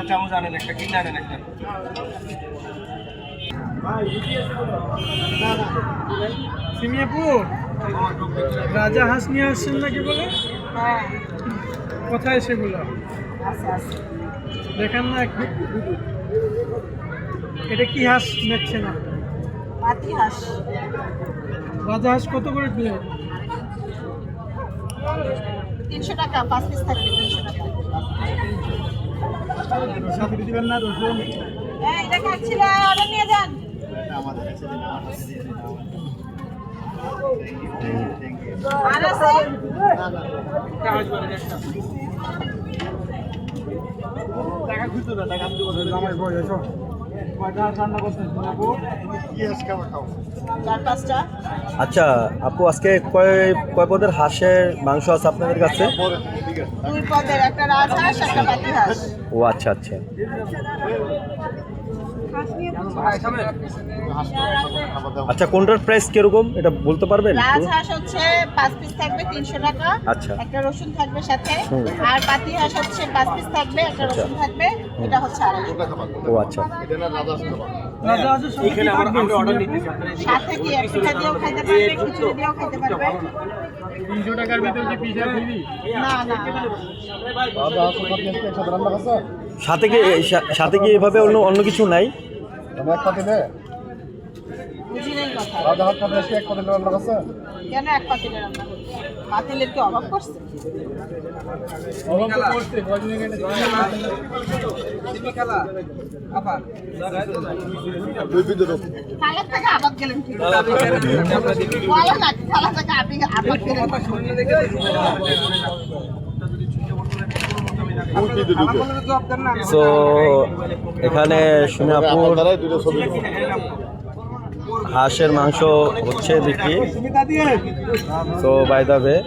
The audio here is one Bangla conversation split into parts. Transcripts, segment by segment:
চামচ আনেন একটা, কিনে আনেন একটা। সিমিয়াপুর রাজা হাঁস নিয়ে আসছেন নাকি বলে? হ্যাঁ কোথায় সেগুলো আছে আছে দেখান না একটু। এটা কি হাঁস নিচ্ছেন আপনি? পাতি হাঁস রাজা হাঁস কত করে প্লেট? 300 টাকা 5 পিস থাকবে 300 টাকা। সাথে দিবেন না রসুন? হ্যাঁ এটা খাচ্ছিল অর্ডার নিয়ে যান। আর আছে টাকা খুঁজতো না, টাকা আমি দেবো। জামাই বই এসো। কয়টা হাঁস রান্না করছেন আপু? কি হাঁস খাবার খাও? 4-5টা আচ্ছা আপু, আজকে কয় কয় পদের হাঁসের মাংস আছে আপনাদের কাছে? 2 পদের, একটা রাজহাঁস একটা পাতি হাঁস। ও আচ্ছা আচ্ছা। আচ্ছা কোনটার প্রাইস কিরকম এটা বলতে পারবেন একটু? রাজহাঁস হচ্ছে 5 পিস থাকবে 300 টাকা, আচ্ছা। একটা রসুন থাকবে সাথে। হুম। আর পাতি হাঁস হচ্ছে 5 পিস থাকবে, একটা আচ্ছা। রসুন থাকবে, এটা হচ্ছে 250 টাকা। ও আচ্ছা। রাজা হাঁসের সাথে এখানে কি থাকবে? আমরা অর্ডার নিতেছি। সাথে কি এক পিঠা দিয়েও খাইতে পারবে, খিচুড়ি দিয়েও খাইতে পারবে। 300 টাকার ভিতর কি পিজা ফ্রি? না না সাথে কি সাথে কি এভাবে অন্য অন্য কিছু নাই? বুঝিলেন কথা। কেন এক পাতিলে রান্না করছে? পাতিলের কি অভাব করছে? খালার থেকে আবাদ গেলেন ঠিক বলো না, খালার থেকে আবাদ গেলেন। সো এখানে সোনাপুর হাঁসের মাংস হচ্ছে বিক্রি। সো বাই দ্য ওয়ে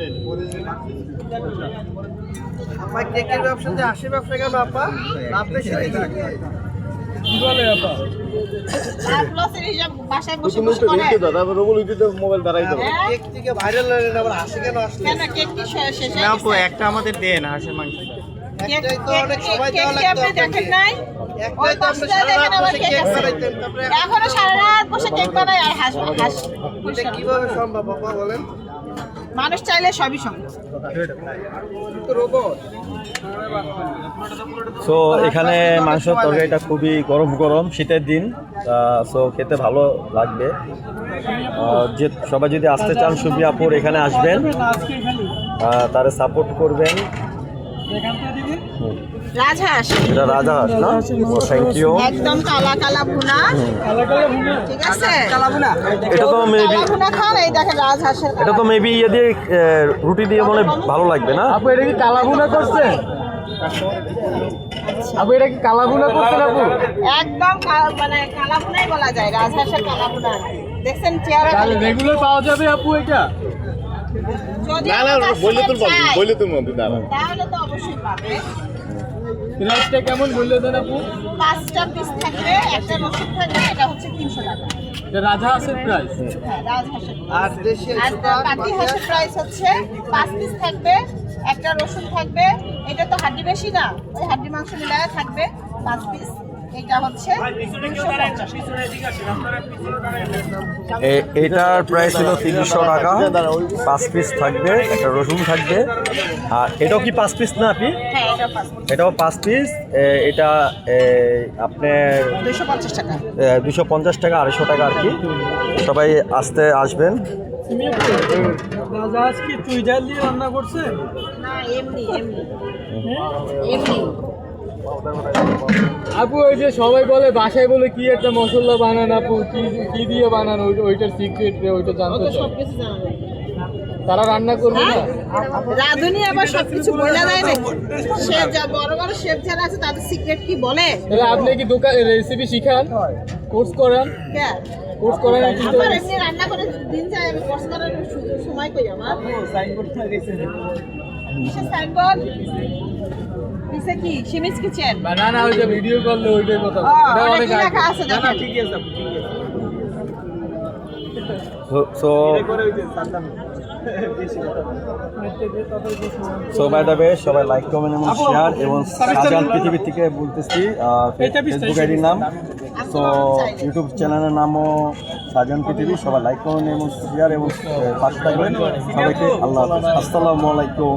কেকের ব্যবসাতে 80 ব্যবসা কেন আপা? আপনি সেটাই কি বলে আপা? আর প্লাসের হিসাব বাসায় বসে বসে করে। হ্যাঁ? কেক থেকে ভাইরাল হয়ে আবার হাসি কেন আসলে? কেন কেক কি শেষ হয়ে না আপু, গেছে? একটা আমাদের দেন হাঁসের মাংস। কেক একটাই তো অনেক সময় কেক দেওয়া কি লাগতো আপনি দেখেন নাই? ওই একটাই তো আপনি পাশে সারা দেখেন রাত আবার বসে কেক কেক আছে। বানাইতেন, তারপরে এখনো সারা রাত বসে কেক বানায় আর হাঁস এটা কিভাবে সম্ভব আপা বলেন? মানুষ চাইলে সবই সম্ভব। তো রোবট। সো এখানে মাংসের তরকারিটা খুবই গরম গরম শীতের দিন। সো খেতে ভালো লাগবে। যে সবাই যদি আসতে চান সুবিয়াপুর এখানে আসবেন, তারা সাপোর্ট করবেন। রাজহাঁস এটা রাজা হাঁস না? Thank you. একদম কালা কালা ভুনা, ঠিক আছে? কালা ভুনা, এটা তো মেবি কালা ভুনা খান। এই দেখেন রাজহাঁসের এটা তো মেবি ইয়ে দিয়ে রুটি দিয়ে মনে হয় ভালো লাগবে না? আপু এটা কি কালাভুনা করছে? আপু এটা কি কালাভুনা করছেন আপু? একদম মানে কালা ভুনাই বলা যায়, রাজহাঁসের কালা ভুনা। দেখছেন চেহারা তাহলে রেগুলার পাওয়া যাবে আপু এটা? যদি তাহলে তো অবশ্যই পাবে। প্রাইসটা কেমন বললে দেন আপু? 5টা পিস থাকবে, একটা রসুন থাকবে, এটা হচ্ছে 300 টাকা। এটা রাজা হাঁসের প্রাইস। হ্যাঁ, রাজহাঁসের আর দেশে আর পাতি হাঁসের প্রাইস হচ্ছে 5 পিস থাকবে, একটা রসুন থাকবে, এটা তো হাড্ডি বেশি না, ওই হাড্ডি মাংস মিলায় থাকবে 5 পিস। এটা হচ্ছে 250 এটার প্রাইস হলো 300 টাকা। 5 পিস থাকবে, একটা রসুন থাকবে। আর এটাও কি 5 পিস না আপনি? হ্যাঁ এটা 5 পিস এটাও 5 পিস। এটা আপনার 250 টাকা। 250 টাকা, 250 টাকা আর কি। সবাই আসবেন। রাজা হাঁস কি চুই ডাল দিয়ে রান্না করছে? না এমনি এমনি। আপু ওই যে সবাই বলে বাসায় বলে কি একটা মশলা বানান আপু, কি দিয়ে বানান, ওইটার সিক্রেট ওইটা জানতে চাই। সবকিছু জানা যায়। তারা রান্না করবে না? রাঁধুনি আবার সবকিছু বলে দেয় না। শেফ যা বড় বড় শেফ যারা আছে তাদের সিক্রেট কি বলে? তাহলে আপনি কি দোকানে রেসিপি শিখান, কোর্স করান? কে? কোর্স করান? আমার এমনি রান্না করে দিন যায়, আমি কোর্স করার সময় কই আমার? কিসের সাইনবোর্ড? নিচে কি সিমিজ কিচেন? না না, ওইটা ভিডিও করলে ওইটার কথা। এটা ওটা অনেক কি লেখা আছে দেখেন। So so by the way সবাই লাইক কমেন্ট এবং শেয়ার এবং শাহজাহান পৃথিবী থেকে বলতেছি ফেসবুক আইডির নাম, সো ইউটিউব চ্যানেলের নামও শাহজাহান পৃথিবী। সবাই লাইক কমেন্ট এবং শেয়ার এবং পাশে থাকবেন। সবাইকে আল্লাহ হাফেজ, আসসালামু আলাইকুম।